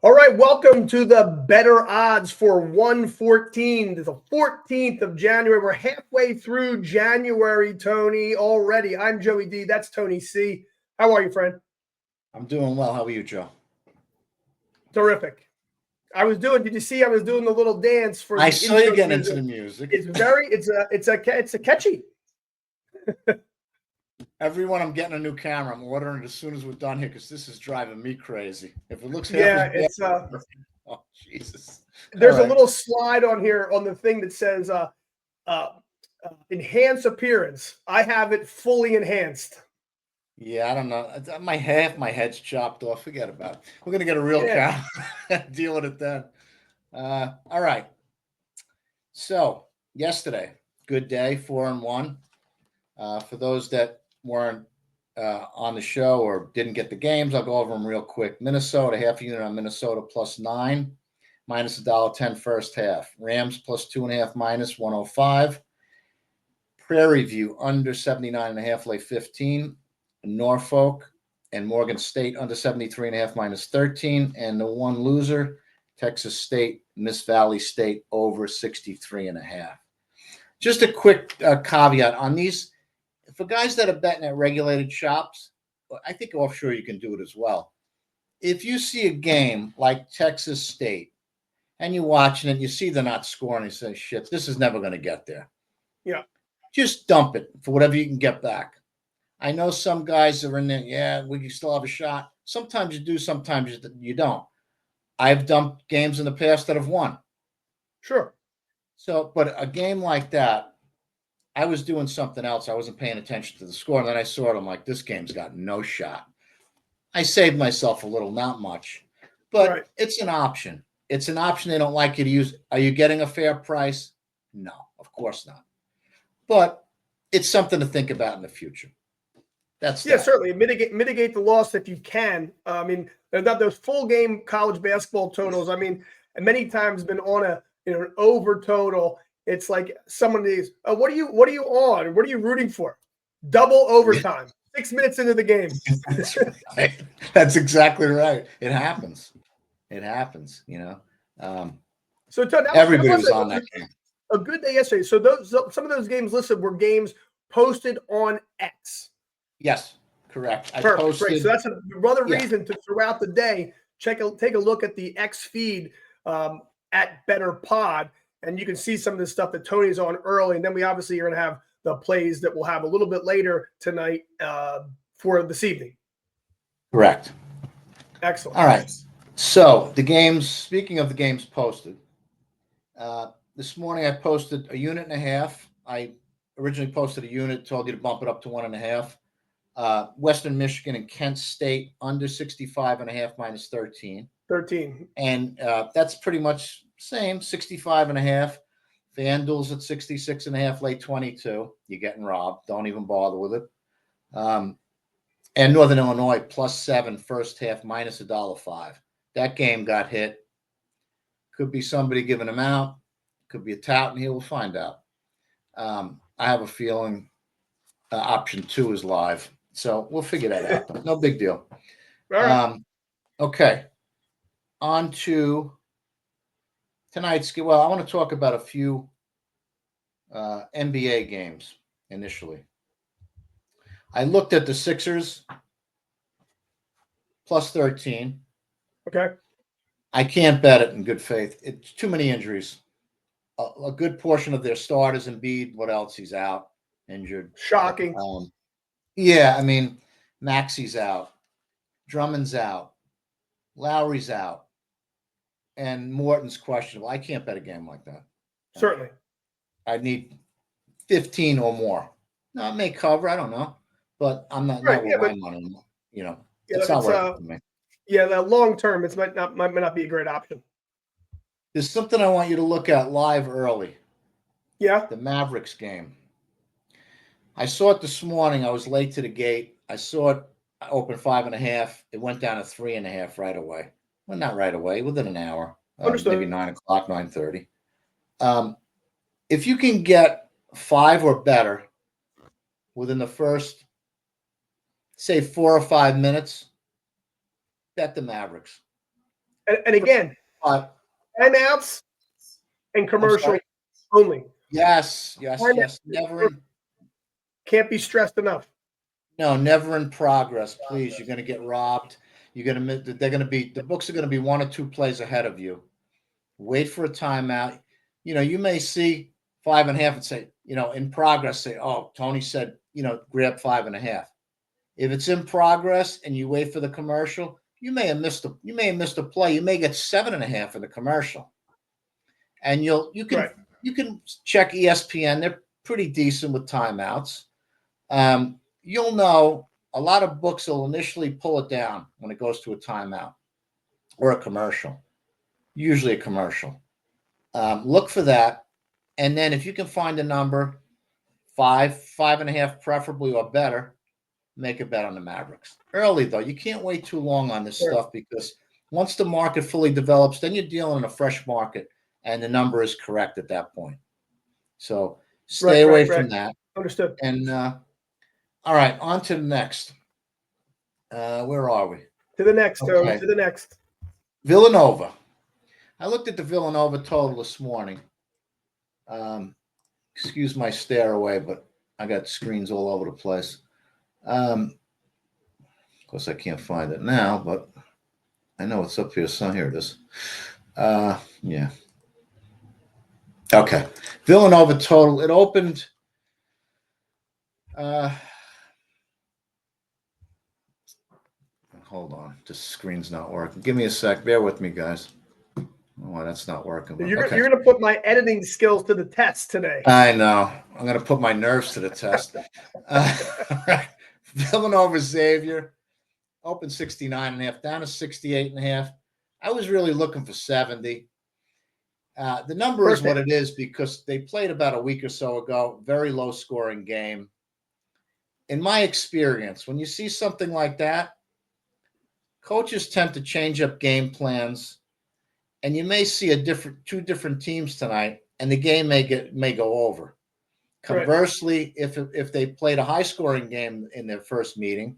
All right, welcome to the Bettor Odds for 114. The 14th of January. We're halfway through January, Tony, already. I'm Joey D. That's Tony C. How are you, friend? I'm doing well. How are you, Joe? Terrific. Did you see I was doing the little dance for the I saw you intro getting music? into the music. It's a catchy. Everyone, I'm getting a new camera. I'm ordering it as soon as we're done here because this is driving me crazy. If it looks half as Yeah, bad, oh Jesus! there's All a right. little slide on here on the thing that says uh, enhance appearance. I have it fully enhanced. Yeah, I don't know. My head's chopped off. Forget about it. We're gonna get a real Yeah. camera. Deal with it then. All right. So yesterday, good day, 4-1. For those that weren't on the show or didn't get the games, I'll go over them real quick. Minnesota, half a unit on Minnesota +9, minus $1.10 first half. Rams +2.5, minus 105. Prairie View under 79.5, lay 15. Norfolk and Morgan State under 73.5, minus 13. And the one loser, Texas State, Miss Valley State over 63.5. Just a quick caveat on these. For guys that are betting at regulated shops, I think offshore you can do it as well. If you see a game like Texas State and you're watching it, you see they're not scoring, you say, shit, this is never going to get there. Yeah. Just dump it for whatever you can get back. I know some guys are in there, yeah, we still have a shot. Sometimes you do, sometimes you don't. I've dumped games in the past that have won. Sure. So, but a game like that, I was doing something else. I wasn't paying attention to the score. And then I saw it. I'm like, this game's got no shot. I saved myself a little, not much, but Right. it's an option. It's an option they don't like you to use. Are you getting a fair price? No, of course not. But it's something to think about in the future. That's Yeah, that. certainly mitigate the loss if you can. I mean, they're not those full game college basketball totals. I mean, many times been on an over total. It's like someone is, what are you on? What are you rooting for? Double overtime. 6 minutes into the game. That's right. That's exactly right. It happens. It happens. So Everybody that was on that game. a good day yesterday. So some of those games listed were games posted on X. Yes, correct. I Perfect. posted. Great. So that's another reason to throughout the day take a look at the X feed at Bettor Pod, and you can see some of the stuff that Tony's on early. And then we obviously are going to have the plays that we'll have a little bit later tonight for this evening. Correct. Excellent. All right. So the games. Speaking of the games posted, this morning I posted a unit and a half. I originally posted a unit, told you to bump it up to 1.5. Western Michigan and Kent State under 65.5, minus 13. 13. And that's pretty much same, 65.5. FanDuel's at 66.5, late 22. You're getting robbed. Don't even bother with it. And Northern Illinois +7 first half, minus $1.05. That game got hit. Could be somebody giving them out. Could be a tout, and here we'll find out. I have a feeling option 2 is live. So we'll figure that out. No big deal. All right. Okay. On to tonight's. Well, I want to talk about a few NBA games initially. I looked at the Sixers +13. Okay. I can't bet it in good faith. It's too many injuries. A good portion of their starters, Embiid, what else? He's out, injured. Shocking. Yeah, I mean, Maxi's out. Drummond's out. Lowry's out. And Morton's questionable. I can't bet a game like that. Certainly. I need 15 or more. Now, I may cover. I don't know. But I'm not with my money. It's not worth it for me. Yeah, the long term, it might not be a great option. There's something I want you to look at live early. Yeah. The Mavericks game. I saw it this morning. I was late to the gate. I saw it open 5.5. It went down to 3.5 right away. Well, not right away, within an hour. Maybe 9 o'clock, 9:30. If you can get 5 or better within the first, say, 4 or 5 minutes, bet the Mavericks. And again, But timeouts and I'm commercial sorry. only. Yes. Timeouts Never can't be stressed enough. never in progress. Please, you're going to get robbed. They're going to be, the books are going to be 1 or 2 plays ahead of you. Wait for a timeout. You may see 5.5 and say, in progress, say, oh, Tony said, grab 5.5. If it's in progress and you wait for the commercial, you may have missed a play. You may get 7.5 in the commercial. And you can check ESPN. They're pretty decent with timeouts. You'll know a lot of books will initially pull it down when it goes to a timeout or a commercial, usually a commercial. Look for that. And then if you can find a number, 5.5 preferably or better, make a bet on the Mavericks. Early, though. You can't wait too long on this stuff because once the market fully develops, then you're dealing in a fresh market and the number is correct at that point. So stay away from that. Understood. And all right, on to the next. Where are we? To the next. Okay. To the next. Villanova. I looked at the Villanova total this morning. Excuse my stare away, but I got screens all over the place. Of course, I can't find it now, but I know it's up here. So here it is. Yeah. Okay. Villanova total. It opened. Hold on. This screen's not working. Give me a sec. Bear with me, guys. Oh, that's not working. You're going to put my editing skills to the test today. I know. I'm going to put my nerves to the test. Villanova Xavier opened 69.5, down to 68.5. I was really looking for 70. The number is what it is because they played about a week or so ago. Very low scoring game. In my experience, when you see something like that, coaches tend to change up game plans, and you may see two different teams tonight, and the game may go over. Conversely, if they played a high scoring game in their first meeting,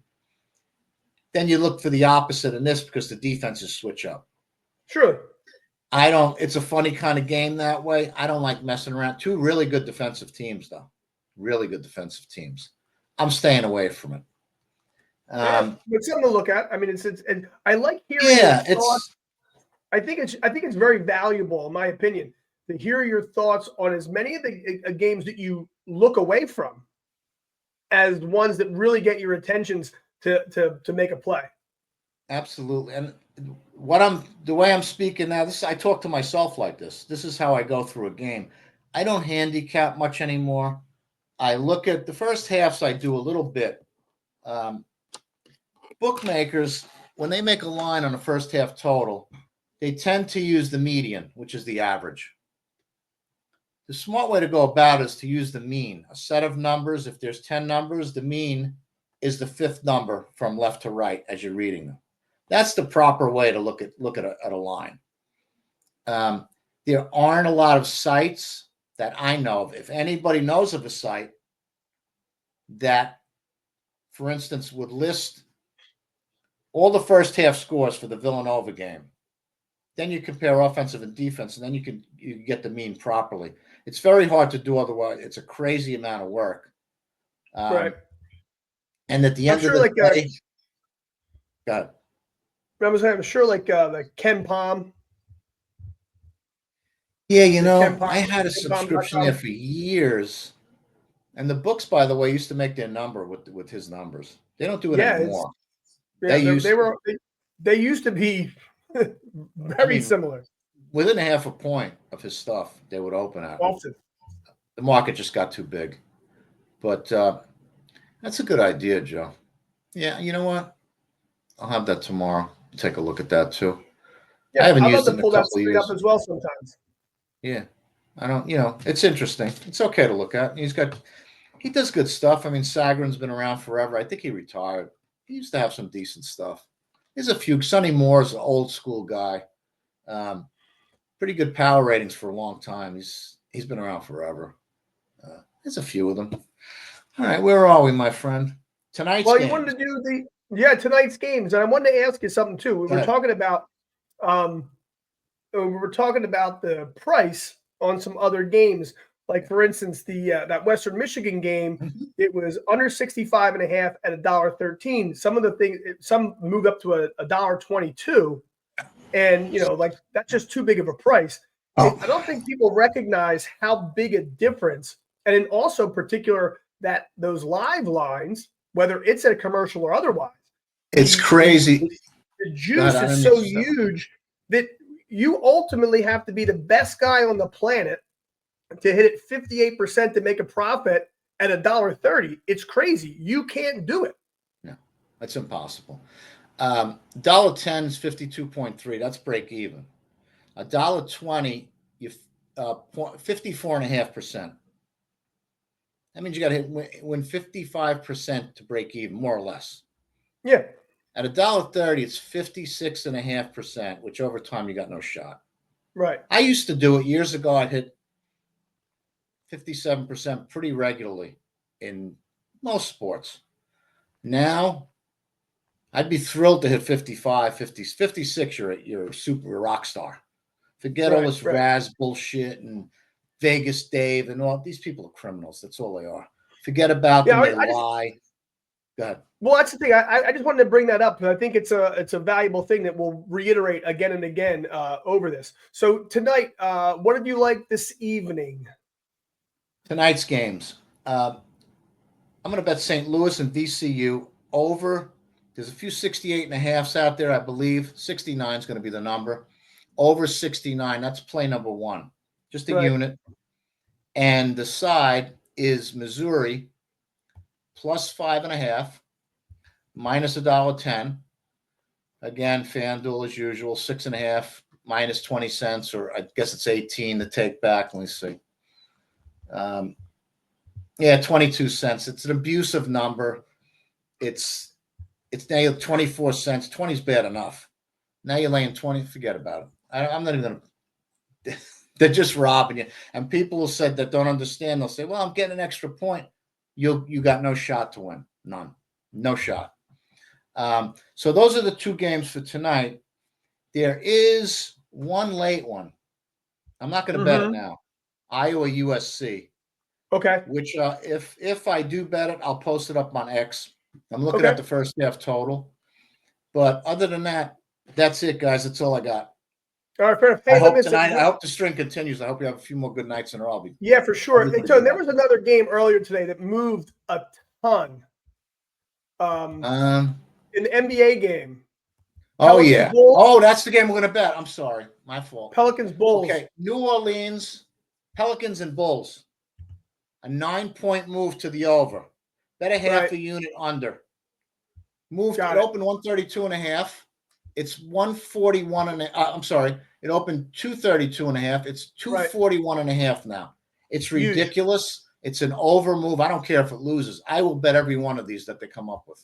then you look for the opposite in this because the defenses switch up. Sure. It's a funny kind of game that way. I don't like messing around. 2 really good defensive teams, though. Really good defensive teams. I'm staying away from it. It's something to look at. I mean, it's and I like hearing your thoughts. I think it's very valuable, in my opinion, to hear your thoughts on as many of the games that you look away from as ones that really get your attentions to make a play. Absolutely. And the way I'm speaking now, I talk to myself like this. This is how I go through a game. I don't handicap much anymore. I look at the first halves. I do a little bit. Bookmakers, when they make a line on the first half total, they tend to use the median, which is the average. The smart way to go about it is to use the mean. A set of numbers, if there's 10 numbers, the mean is the 5th number from left to right as you're reading them. That's the proper way to look at a line. There aren't a lot of sites that I know of. If anybody knows of a site that, for instance, would list all the first half scores for the Villanova game, then you compare offensive and defense, and then you can get the mean properly. It's very hard to do otherwise. It's a crazy amount of work. Right. And at the end of the day, go ahead. I'm sure like Ken Palm. Yeah, I had a subscription there for years. And the books, by the way, used to make their number with his numbers. They don't do it anymore. They used to be very similar. Within a half a point of his stuff, they would open at. Often. The market just got too big. But that's a good idea, Joe. Yeah, you know what? I'll have that tomorrow. Take a look at that too. Yeah, I haven't used it in a couple of years. Up as well sometimes. Yeah, I don't. It's interesting. It's okay to look at. He does good stuff. I mean, Sagarin's been around forever. I think he retired. He used to have some decent stuff. There's a few. Sonny Moore's an old school guy. Pretty good power ratings for a long time. He's been around forever. There's a few of them. All right, where are we, my friend? Tonight's games. You wanted to do tonight's games, and I wanted to ask you something too. We were talking about we were talking about the price on some other games. Like for instance, the that Western Michigan game, it was under 65.5 at $1.13. Some of the things, some moved up to a $1.22, and like that's just too big of a price. Oh, I don't think people recognize how big a difference, and in also particular that those live lines, whether it's a commercial or otherwise, it's the crazy. the God, juice I is didn't mean so to step. huge that you ultimately have to be the best guy on the planet to hit it 58% to make a profit at $1.30. It's crazy. You can't do it. No, that's impossible. $1.10 is 52.3. That's break even. $1.20, you 54.5%. That means you got to win 55% to break even, more or less. Yeah. At $1.30, it's 56.5%, which over time you got no shot. Right. I used to do it years ago. I'd hit 57% pretty regularly in most sports. Now, I'd be thrilled to hit 55, 50, 56. You're a super rock star. Forget all this Raz bullshit and Vegas Dave and all these people are criminals. That's all they are. Forget about them. They lie. Go ahead. Well, that's the thing. I just wanted to bring that up because I think it's a valuable thing that we'll reiterate again and again over this. So tonight, what did you like this evening? Tonight's games. I'm going to bet St. Louis and VCU over. There's a few 68.5s out there, I believe. 69 is going to be the number. Over 69. That's play number one. Just a unit. And the side is Missouri plus 5.5, minus $1.10. Again, FanDuel as usual, 6.5, minus 20 cents, or I guess it's 18 to take back. Let me see. 22 cents. It's an abusive number. It's now 24 cents. 20 is bad enough. Now you're laying 20. Forget about it. I'm not even going to. They're just robbing you. And people who said that don't understand, they'll say, well, I'm getting an extra point. You got no shot to win. None. No shot. So those are the two games for tonight. There is one late one. I'm not going to bet it now. Iowa USC. Okay. Which if I do bet it, I'll post it up on X. I'm looking at the first half total. But other than that, that's it, guys. That's all I got. All right, fair enough. Hey, I hope the string continues. I hope you have a few more good nights in a row. Yeah, for sure. So there was another game earlier today that moved a ton. In the NBA game. Pelicans, Bulls. Oh, that's the game we're going to bet. I'm sorry. My fault. Pelicans, Bulls. Okay. New Orleans, Pelicans, and Bulls. A 9-point move to the over. Bet a half a unit under. Moved. It opened 132.5. It's 141 I'm sorry. It opened 232.5. It's 241.5 now. It's ridiculous. It's an over move. I don't care if it loses. I will bet every one of these that they come up with.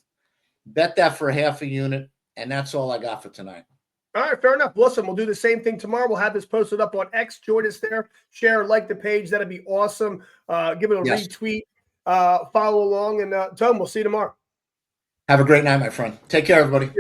Bet that for a half a unit, and that's all I got for tonight. All right, fair enough. Listen, we'll do the same thing tomorrow. We'll have this posted up on X. Join us there. Share, like the page. That'd be awesome. Give it a retweet. Follow along, and Tom, we'll see you tomorrow. Have a great night, my friend. Take care, everybody.